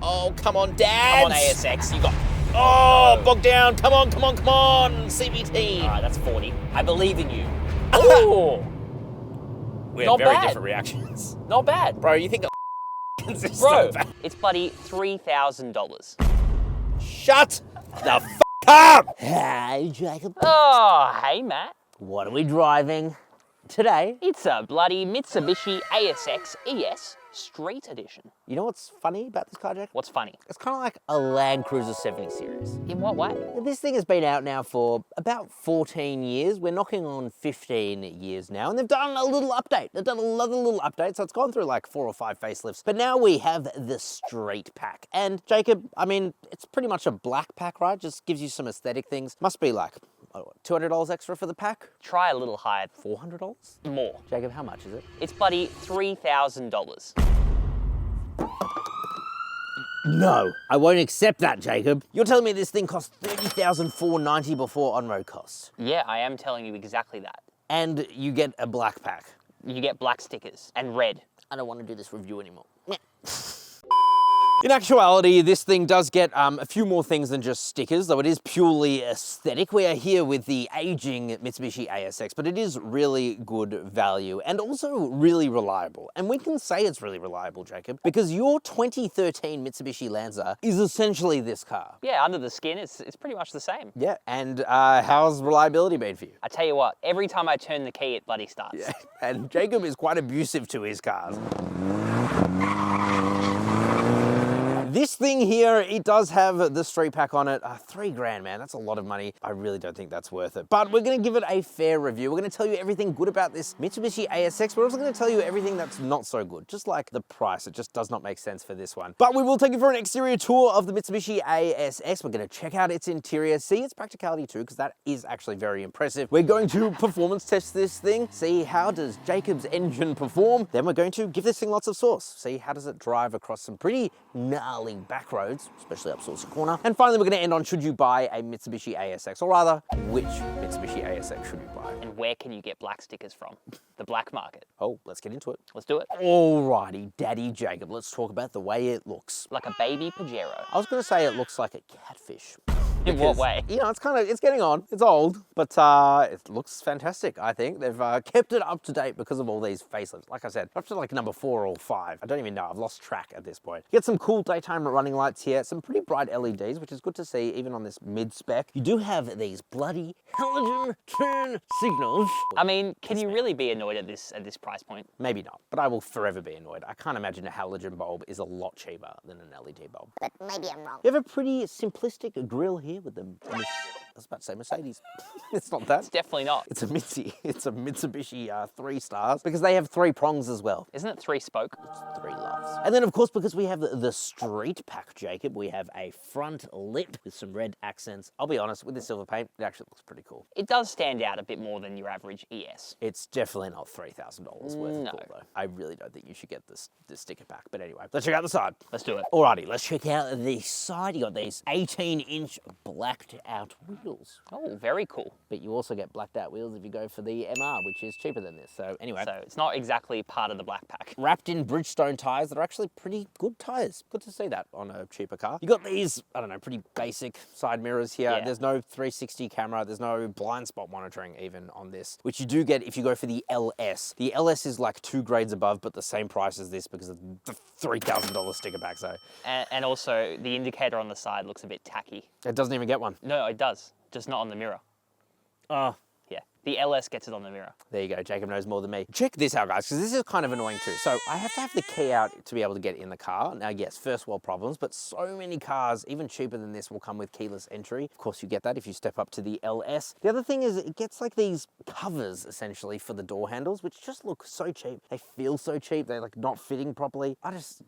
Oh, come on, Dad. Come on, ASX, you got... Oh, bogged down. Come on. CVT. All right, that's 40. I believe in you. Ooh, We had not very bad. different reactions. not bad. Bro, you think a is Bro, so bad? it's bloody $3,000. Shut the f up! Hey, Jacob. Oh, hey, Matt. What are we driving today? It's a bloody Mitsubishi ASX ES Street Edition. You know what's funny about this car, Jacob? What's funny? It's kind of like a Land Cruiser 70 series. In what way? This thing has been out now for about 14 years. We're knocking on 15 years now, and they've done a little update. They've done another little update, so it's gone through like 4 or 5 facelifts. But now we have the Street Pack. And Jacob, I mean, it's pretty much a black pack, right? Just gives you some aesthetic things. Must be like, $200 extra for the pack? Try a little higher. $400? More. Jacob, how much is it? It's bloody $3,000. No, I won't accept that, Jacob. You're telling me this thing cost $30,490 before on-road costs. Yeah, I am telling you exactly that. And you get a black pack. You get black stickers and red. I don't want to do this review anymore. In actuality, this thing does get a few more things than just stickers, though it is purely aesthetic. We are here with the aging Mitsubishi ASX, but it is really good value and also really reliable. And we can say it's really reliable, Jacob, because your 2013 Mitsubishi Lancer is essentially this car. Yeah, under the skin, it's pretty much the same. Yeah, and how's reliability been for you? I tell you what, every time I turn the key, it bloody starts. Yeah, and Jacob is quite abusive to his cars. This thing here, it does have the Street Pack on it. $3,000, man, that's a lot of money. I really don't think that's worth it. But we're gonna give it a fair review. We're gonna tell you everything good about this Mitsubishi ASX. We're also gonna tell you everything that's not so good. Just like the price, it just does not make sense for this one. But we will take you for an exterior tour of the Mitsubishi ASX. We're gonna check out its interior, see its practicality too, because that is actually very impressive. We're going to performance test this thing, see how does Jacob's engine perform. Then we're going to give this thing lots of sauce, see how does it drive across some pretty gnarly back roads, especially up Saucer Corner. And finally, we're going to end on should you buy a Mitsubishi ASX, or rather, which Mitsubishi ASX should you buy? And where can you get black stickers from? The black market. Oh, let's get into it. Let's do it. Alrighty, Daddy Jacob, let's talk about the way it looks. Like a baby Pajero. I was going to say it looks like a catfish. In what way? You know, it's getting on. It's old, but it looks fantastic, I think. They've kept it up to date because of all these facelifts. Like I said, up to like number 4 or 5. I don't even know. I've lost track at this point. You get some cool daytime running lights here, some pretty bright LEDs, which is good to see even on this mid-spec. You do have these bloody halogen turn signals. I mean, can you really be annoyed at this price point? Maybe not, but I will forever be annoyed. I can't imagine a halogen bulb is a lot cheaper than an LED bulb. But maybe I'm wrong. You have a pretty simplistic grille here with them. I was about to say Mercedes. It's not that. It's definitely not. It's a Mitzi. It's a Mitsubishi 3 stars because they have 3 prongs as well. Isn't it 3 spoke? It's 3 loves. And then of course, because we have the Street Pack, Jacob, we have a front lip with some red accents. I'll be honest, with the silver paint, it actually looks pretty cool. It does stand out a bit more than your average ES. It's definitely not $3,000 worth No. of cool though. I really don't think you should get this sticker pack. But anyway, let's check out the side. Let's do it. Alrighty, let's check out the side. You got these 18-inch blacked out wheels. Oh, very cool. But you also get blacked out wheels if you go for the MR, which is cheaper than this. So anyway. So it's not exactly part of the black pack. Wrapped in Bridgestone tyres that are actually pretty good tyres. Good to see that on a cheaper car. You got these, I don't know, pretty basic side mirrors here. Yeah. There's no 360 camera. There's no blind spot monitoring even on this, which you do get if you go for the LS. The LS is like 2 grades above, but the same price as this because of the $3,000 sticker pack. So. And also, the indicator on the side looks a bit tacky. It doesn't even get one. No, it does. Just not on the mirror. Oh. Yeah, the LS gets it on the mirror. There you go, Jacob knows more than me. Check this out, guys, because this is kind of annoying too. So I have to have the key out to be able to get in the car. Now, yes, first world problems, but so many cars, even cheaper than this, will come with keyless entry. Of course, you get that if you step up to the LS. The other thing is it gets like these covers, essentially, for the door handles, which just look so cheap. They feel so cheap. They're like not fitting properly.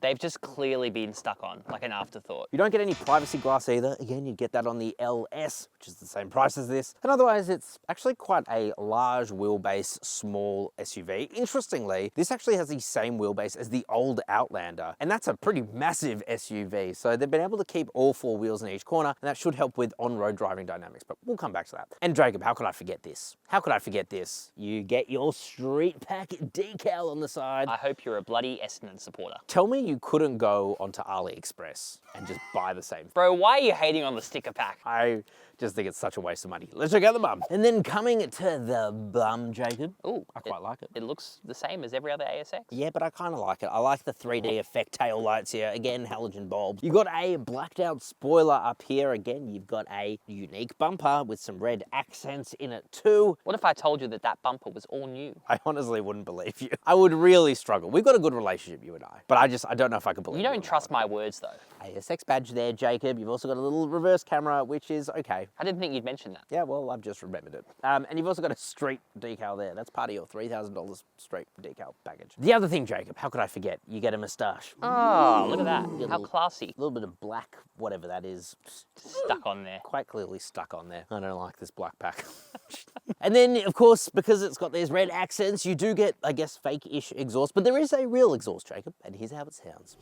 They've just clearly been stuck on, like an afterthought. You don't get any privacy glass either. Again, you get that on the LS, which is the same price as this. And otherwise, it's actually quite a a large wheelbase, small SUV. Interestingly, this actually has the same wheelbase as the old Outlander, and that's a pretty massive SUV. So they've been able to keep all four wheels in each corner, and that should help with on-road driving dynamics, but we'll come back to that. And Jacob, how could I forget this? How could I forget this? You get your Street Pack decal on the side. I hope you're a bloody Essendon supporter. Tell me you couldn't go onto AliExpress and just buy the same. Bro, why are you hating on the sticker pack? I just think it's such a waste of money. Let's check out the bum. And then coming to the bum, Jacob. Ooh, I quite like it. It looks the same as every other ASX. Yeah, but I kind of like it. I like the 3D effect tail lights here. Again, halogen bulbs. You've got a blacked out spoiler up here. Again, you've got a unique bumper with some red accents in it too. What if I told you that that bumper was all new? I honestly wouldn't believe you. I would really struggle. We've got a good relationship, you and I. But I don't know if I could believe You don't trust my words, though. ASX badge there, Jacob. You've also got a little reverse camera, which is okay. I didn't think you'd mention that. Yeah, well, I've just remembered it. And you've also got a street decal there. That's part of your $3,000 street decal package. The other thing, Jacob, how could I forget? You get a moustache. Oh, look at that. How classy. A little bit of black, whatever that is. Stuck on there. Quite clearly stuck on there. I don't like this black pack. And then, of course, because it's got these red accents, you do get, I guess, fake-ish exhaust, but there is a real exhaust, Jacob, and here's how it sounds.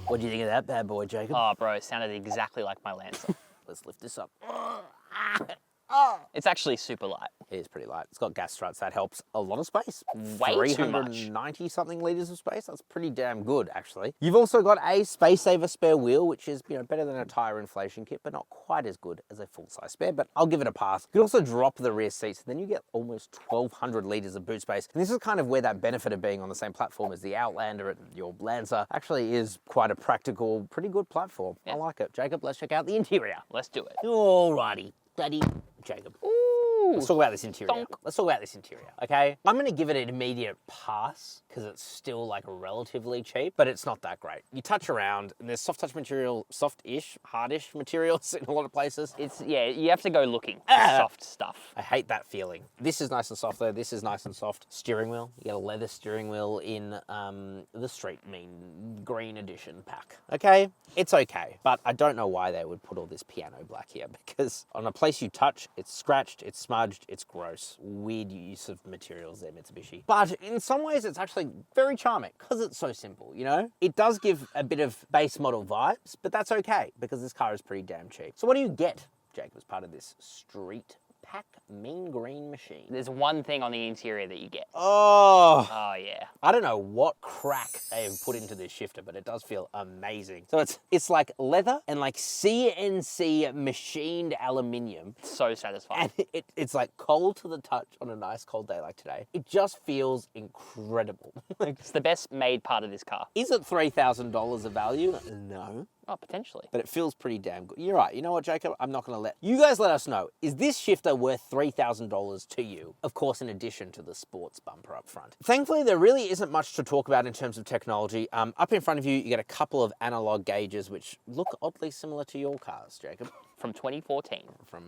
What do you think of that bad boy, Jacob? Oh, bro, it sounded exactly like my Lancer. Let's lift this up. It's actually super light. It is pretty light. It's got gas struts. That helps a lot of space. Way too much. 390 something litres of space. That's pretty damn good, actually. You've also got a space saver spare wheel, which is, better than a tyre inflation kit, but not quite as good as a full-size spare, but I'll give it a pass. You can also drop the rear seats, and then you get almost 1,200 litres of boot space. And this is kind of where that benefit of being on the same platform as the Outlander and your Lancer actually is quite a practical, pretty good platform. Yeah. I like it. Jacob, let's check out the interior. Let's do it. Alrighty. Daddy, Jacob. Ooh. Let's talk about this interior. Donk. Let's talk about this interior, okay? I'm gonna give it an immediate pass because it's still like relatively cheap, but it's not that great. You touch around and there's soft touch material, soft-ish, hardish materials in a lot of places. Yeah, you have to go looking for soft stuff. I hate that feeling. This is nice and soft though. This is nice and soft. Steering wheel. You get a leather steering wheel in the Street Mean Green Edition pack. Okay, it's okay, but I don't know why they would put all this piano black here because on a place you touch, it's scratched, it's smudged, it's gross. Weird use of materials there, Mitsubishi. But in some ways, it's actually very charming because it's so simple, It does give a bit of base model vibes, but that's okay because this car is pretty damn cheap. So what do you get, Jacob, as part of this Street Pack Mean Green machine? There's one thing on the interior that you get. Oh, Yeah. I don't know what crack they have put into this shifter, but it does feel amazing. So it's like leather and like CNC machined aluminium. So satisfying. And it's like cold to the touch on a nice cold day like today. It just feels incredible. It's the best made part of this car. Is it $3,000 of value? No. Oh, potentially. But it feels pretty damn good. You're right. You know what, Jacob? I'm not going to let... You guys let us know. Is this shifter worth $3,000 to you? Of course, in addition to the sports bumper up front. Thankfully, there really isn't much to talk about in terms of technology. Up in front of you, you get a couple of analog gauges, which look oddly similar to your cars, Jacob. From 2014. I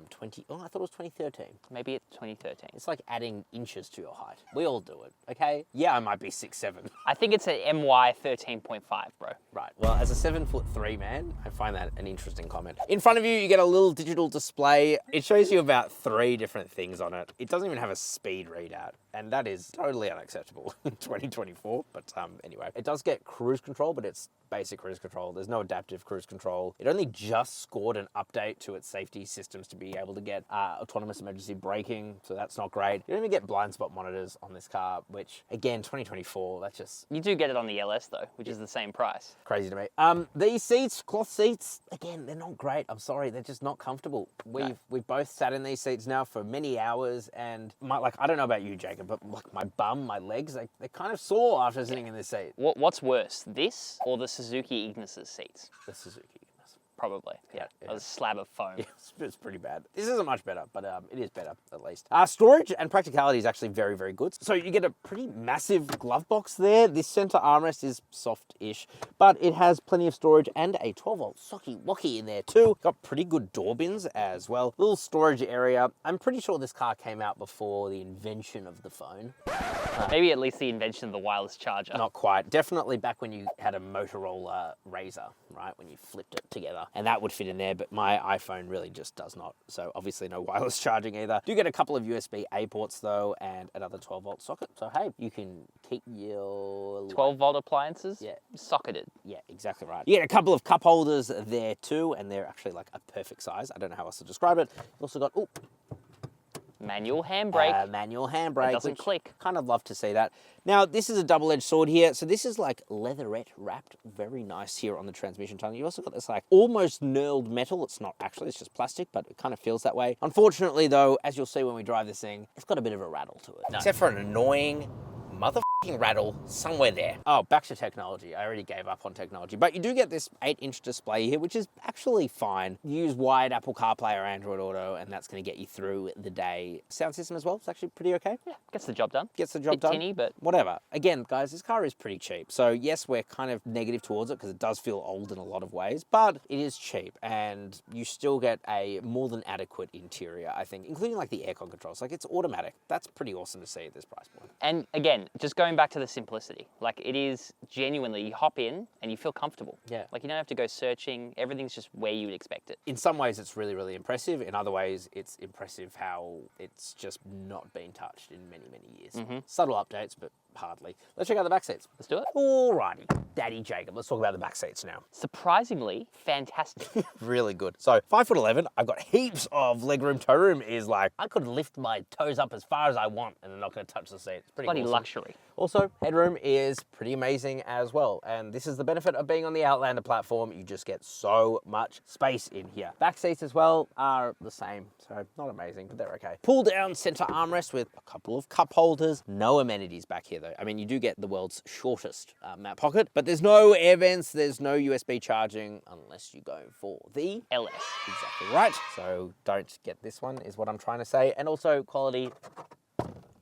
thought it was 2013. Maybe it's 2013. It's like adding inches to your height. We all do it, okay? Yeah, I might be 6'7". I think it's an MY 13.5, bro. Right, well, as a 7'3" man, I find that an interesting comment. In front of you, you get a little digital display. It shows you about 3 different things on it. It doesn't even have a speed readout, and that is totally unacceptable in 2024. But anyway, it does get cruise control, but it's basic cruise control. There's no adaptive cruise control. It only just scored an update to its safety systems to be able to get autonomous emergency braking, so that's not great. You don't even get blind spot monitors on this car, which, again, 2024, that's just... You do get it on the LS, though, which is the same price. Crazy to me. These seats, cloth seats, again, they're not great. I'm sorry, they're just not comfortable. We've both sat in these seats now for many hours, and I don't know about you, Jacob, but like my bum, my legs, they're kind of sore after sitting in this seat. What's worse, this or the Suzuki Ignis's seats? The Suzuki. Probably, yeah. A slab of foam. Yeah, it's pretty bad. This isn't much better, but it is better, at least. Storage and practicality is actually very, very good. So you get a pretty massive glove box there. This center armrest is soft-ish, but it has plenty of storage and a 12-volt socky-wocky in there too. Got pretty good door bins as well. Little storage area. I'm pretty sure this car came out before the invention of the phone. Maybe at least the invention of the wireless charger. Not quite. Definitely back when you had a Motorola Razr, right? When you flipped it together. and that would fit in there, but my iPhone really just does not. So obviously no wireless charging either. Do get a couple of USB-A ports though, and another 12-volt socket. So hey, you can keep your 12-volt appliances? Yeah. Socketed. Yeah, exactly right. You get a couple of cup holders there too, and they're actually like a perfect size. I don't know how else to describe it. You've also got, Manual handbrake. manual handbrake. It doesn't click. Kind of love to see that. Now, this is a double-edged sword here. So this is like leatherette wrapped. Very nice here on the transmission tunnel. You also got this like almost knurled metal. It's not actually, it's just plastic, but it kind of feels that way. Unfortunately though, as you'll see when we drive this thing, it's got a bit of a rattle to it. No. Except for an annoying motherfucking rattle somewhere there. Oh, back to technology. I already gave up on technology. But you do get this 8-inch display here, which is actually fine. You use wired Apple CarPlay or Android Auto, and that's going to get you through the day. Sound system as well, it's actually pretty okay. Yeah, gets the job done. Gets the job Bit done. tinny, but Whatever. Again, guys, this car is pretty cheap. So yes, we're kind of negative towards it because it does feel old in a lot of ways, but it is cheap and you still get a more than adequate interior, I think, including like the aircon controls. Like it's automatic. That's pretty awesome to see at this price point. And again, just going back to the simplicity, like it is genuinely, you hop in and you feel comfortable. Yeah. Like you don't have to go searching. Everything's just where you would expect it. In some ways, it's really, really impressive. In other ways, it's impressive how it's just not been touched in many, many years. Subtle updates, but hardly. Let's check out the back seats. Let's do it. Alrighty, Daddy Jacob. Let's talk about the back seats now. Surprisingly fantastic. Really good. So 5'11", I've got heaps of legroom. Toe room is like, I could lift my toes up as far as I want and they're not going to touch the seat. It's pretty Bloody awesome. luxury. Also, headroom is pretty amazing as well. And this is the benefit of being on the Outlander platform. You just get so much space in here. Back seats as well are the same. So not amazing, but they're okay. Pull down center armrest with a couple of cup holders. No amenities back here though. I mean, you do get the world's shortest map pocket, but there's no air vents. There's no USB charging unless you go for the LS. Exactly right. So don't get this one is what I'm trying to say. And also quality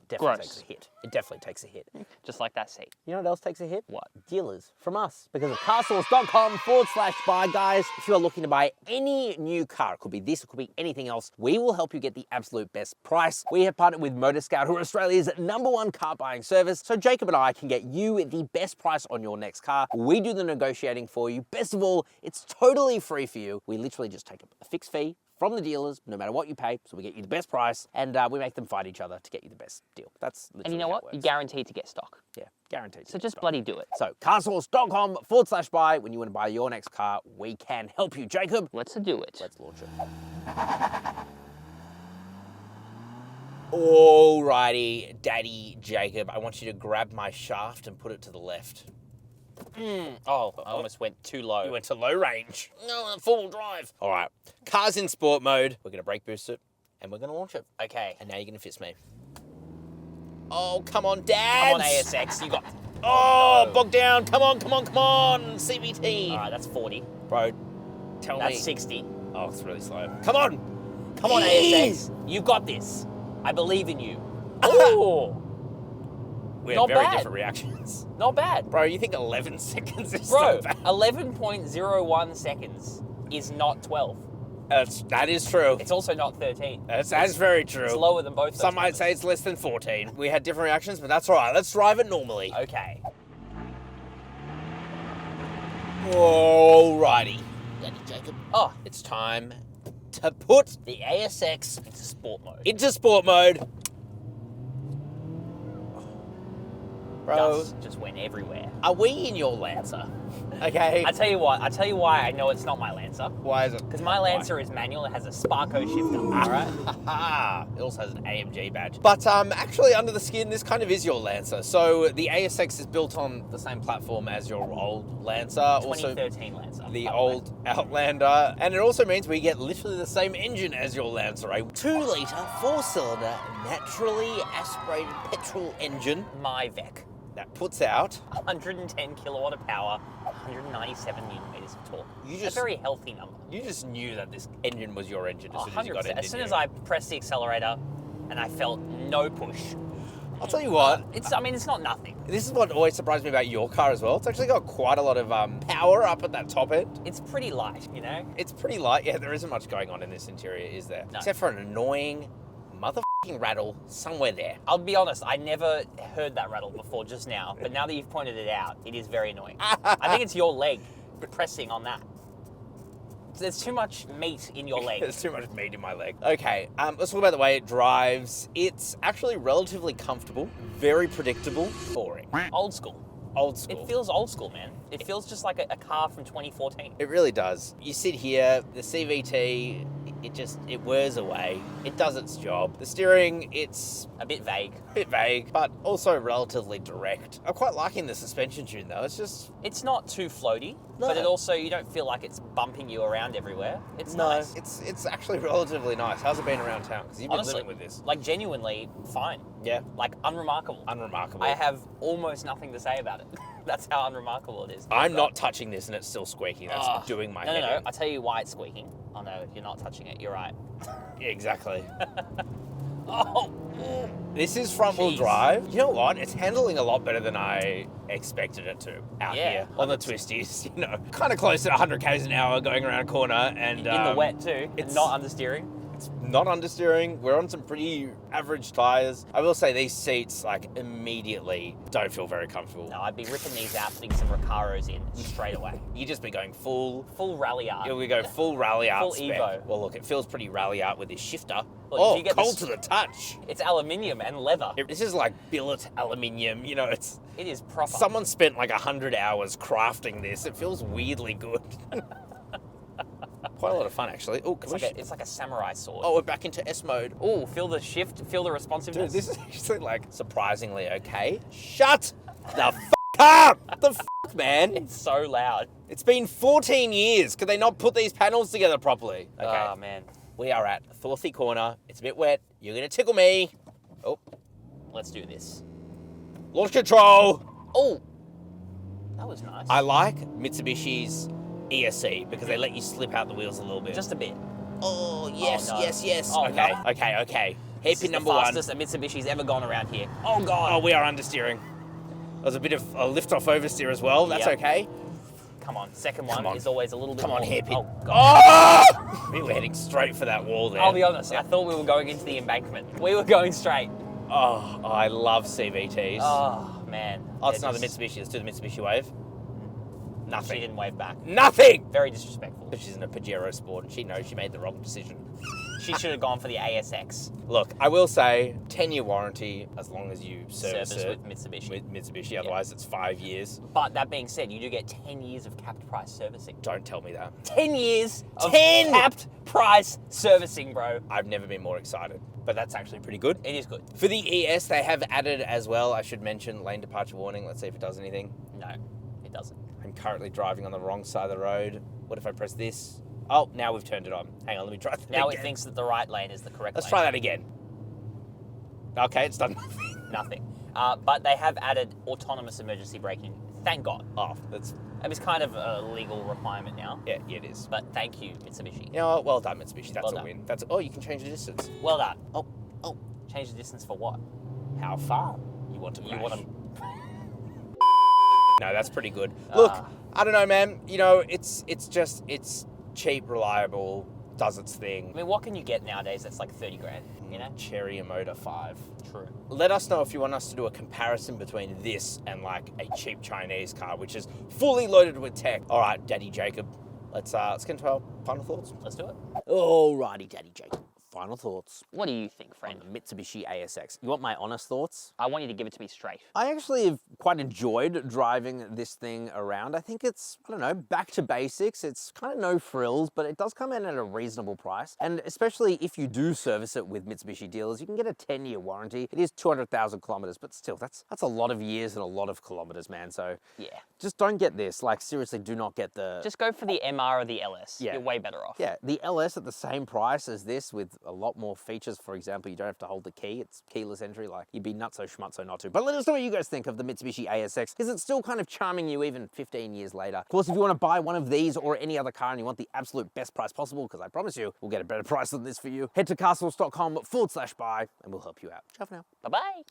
definitely Gross. takes a hit. It definitely takes a hit. Just like that seat. You know what else takes a hit? What? Dealers from us. Because of CarSauce.com/buy, guys. If you are looking to buy any new car, it could be this, it could be anything else, we will help you get the absolute best price. We have partnered with Motor Scout, who are Australia's #1 car buying service. So Jacob and I can get you the best price on your next car. We do the negotiating for you. Best of all, it's totally free for you. We literally just take a fixed fee from the dealers, no matter what you pay, so we get you the best price, and we make them fight each other to get you the best deal. That's literally And you know how what? it You're works. guaranteed to get stock. Yeah, guaranteed. So just bloody do it. So CarSauce.com/buy. When you want to buy your next car, we can help you. Jacob, Let's do it. let's launch it. Alrighty, Daddy Jacob, I want you to grab my shaft and put it to the left. Oh, I almost went too low. You went to low range. No, full drive. All right, car's in sport mode. We're gonna brake boost it, and we're gonna launch it. Okay. And now you're gonna fist me. Oh, come on, Dad. Come on, ASX. You got... Oh, no. bogged down. Come on, come on, come on. CVT. All right, that's 40. Bro, tell me. That's 60. Oh, it's really slow. Come on. Come on, Jeez. ASX. You got this. I believe in you. Oh, We Not have very bad. different reactions. not bad. Bro, you think 11 seconds is Bro, so bad? 11.01 seconds is not 12. That is true. It's also not 13. That's very true. It's lower than both those Some might numbers. say it's less than 14. We had different reactions, but that's all right. Let's drive it normally. Okay. Alrighty. Daddy Jacob, Oh, it's time to put the ASX it's sport mode. into sport mode. Bro, Dust just went everywhere. are we in your Lancer? Okay. I tell you what, I tell you why I know it's not my Lancer. Why is it? Because my Lancer is manual, it has a Sparco shifter, alright? Ah, it also has an AMG badge. But actually, under the skin, this kind of is your Lancer. So the ASX is built on the same platform as your old Lancer. Also, 2013 Lancer. the old Outlander. And it also means we get literally the same engine as your Lancer. A 2-litre, 4-cylinder, naturally aspirated petrol engine My VEC. that puts out... 110 kilowatt of power, 197 newton meters of torque. You A just- very healthy number. You just knew that this engine was your engine as soon as you 100%. got in, As soon didn't as you? I pressed the accelerator and I felt no push. I'll tell you what, I mean, it's not nothing. this is what always surprised me about your car as well. It's actually got quite a lot of power up at that top end. It's pretty light, you know? It's pretty light. Yeah, there isn't much going on in this interior, is there? No. Except for an annoying motherfucking rattle somewhere there. I'll be honest, I never heard that rattle before just now, but now that you've pointed it out, it is very annoying. I think it's your leg pressing on that. There's too much meat in your leg. There's too much meat in my leg. Okay, let's talk about the way it drives. It's actually relatively comfortable, very predictable, boring. Old school. Old school. It feels old school, man. It feels just like a car from 2014. It really does. You sit here, the CVT, it wears away. It does its job. The steering, it's A bit vague. a bit vague, but also relatively direct. I'm quite liking the suspension tune though. It's just, It's not too floaty, No. but it also, you don't feel like it's bumping you around everywhere. It's nice. it's actually relatively nice. How's it been around town? Because you've been Honestly, living with this. like genuinely fine. Yeah. Like unremarkable. Unremarkable. I have almost nothing to say about it. That's how unremarkable it is. I'm not touching this and it's still squeaky. That's doing my head No. in. I tell you why it's squeaking. Oh no, you're not touching it. You're right. Yeah, exactly. Oh, This is front-wheel Jeez. drive. You know what? It's handling a lot better than I expected it to out Yeah, here on the twisties. You know, kind of close at 100 k's an hour going around a corner, and in the wet too. it's- Not understeering. It's not understeering. We're on some pretty average tires. I will say these seats, like, immediately don't feel very comfortable. No, I'd be ripping these out, putting some Recaros in straight away. You just be going full. Full rally art. Yeah, we go full rally art Full spec. Evo. Well, look, it feels pretty rally art with this shifter. Well, if you get cold this- to the touch. It's aluminium and leather. This is like billet aluminium. You know, it's. It is proper. Someone spent like 100 hours crafting this. It feels weirdly good. Quite a lot of fun, actually. Oh, It's like a samurai sword. we're back into S mode. Oh, feel the shift, feel the responsiveness. Dude, this is actually like surprisingly okay. Shut the f up! The f, man. It's so loud. It's been 14 years. Could they not put these panels together properly? Okay. Oh, man. We are at Thorthy Corner. It's a bit wet. You're gonna tickle me. Oh, Let's do this. launch control. Oh, that was nice. I like Mitsubishi's ESC because they let you slip out the wheels a little bit. Just a bit. Oh, yes, Oh, no. yes. Oh, okay, no. okay. This Hairpin is number the one. fastest a Mitsubishi's ever gone around here. Oh, God. Oh, we are understeering. There's a bit of a lift off oversteer as well. That's Yep. okay. Come on. Second one Come on. is always a little bit Come on, more. hairpin. Oh, God. Oh! We were heading straight for that wall there. I'll be honest. I thought we were going into the embankment. We were going straight. Oh, I love CVTs. Oh, man. Oh, it's They're another just- Mitsubishi. Let's do the Mitsubishi wave. She Nothing. didn't wave back. Nothing! Very disrespectful. But she's in a Pajero Sport and she knows she made the wrong decision. She should have gone for the ASX. Look, I will say 10-year warranty as long as you service Service it with Mitsubishi. with Mitsubishi. Otherwise, it's 5 years. But that being said, you do get 10 years of capped price servicing. Don't tell me that. 10 years of 10! capped price servicing, bro. I've never been more excited, but that's actually pretty good. It is good. For the ES, they have added as well, I should mention, lane departure warning. Let's see if it does anything. No, it doesn't. I'm currently driving on the wrong side of the road. What if I press this? Oh, now we've turned it on. Hang on, let me try that Now again. it thinks that the right lane is the correct Let's lane. try that again. Okay, it's done nothing. Nothing. But they have added autonomous emergency braking. Thank God. Oh, that's, It was kind of a legal requirement now. yeah, it is. But thank you, Mitsubishi. You know what? Well done, Mitsubishi. That's Well a done. win. Oh, you can change the distance. Well done. Oh, Change the distance for what? how far you want to You crash. want to... No, that's pretty good. Look, Ah. I don't know, man. You know, it's cheap, reliable, does its thing. I mean, what can you get nowadays that's like 30 grand, you know? Chery Omoda 5. True. Let us know if you want us to do a comparison between this and like a cheap Chinese car, which is fully loaded with tech. All right, Daddy Jacob, let's get into our final thoughts. Let's do it. Alrighty, Daddy Jacob. Final thoughts What do you think, on friend? the Mitsubishi ASX. You want my honest thoughts? I want you to give it to me straight. I actually have quite enjoyed driving this thing around. I think it's, I don't know, back to basics. It's kind of no frills, but it does come in at a reasonable price. And especially if you do service it with Mitsubishi dealers, you can get a 10-year warranty. It is 200,000 kilometers, but still, that's a lot of years and a lot of kilometers, man. So Yeah. just don't get this. Like, seriously, do not get the... Just go for the MR or the LS. Yeah. You're way better off. Yeah, the LS at the same price as this with a lot more features. For example, you don't have to hold the key. It's keyless entry. Like, you'd be nutso schmutzo not to. But let us know what you guys think of the Mitsubishi ASX. Is it still kind of charming you even 15 years later? Of course, if you want to buy one of these or any other car and you want the absolute best price possible, because I promise you, we'll get a better price than this for you, head to carsauce.com/buy and we'll help you out. Ciao for now. Bye-bye.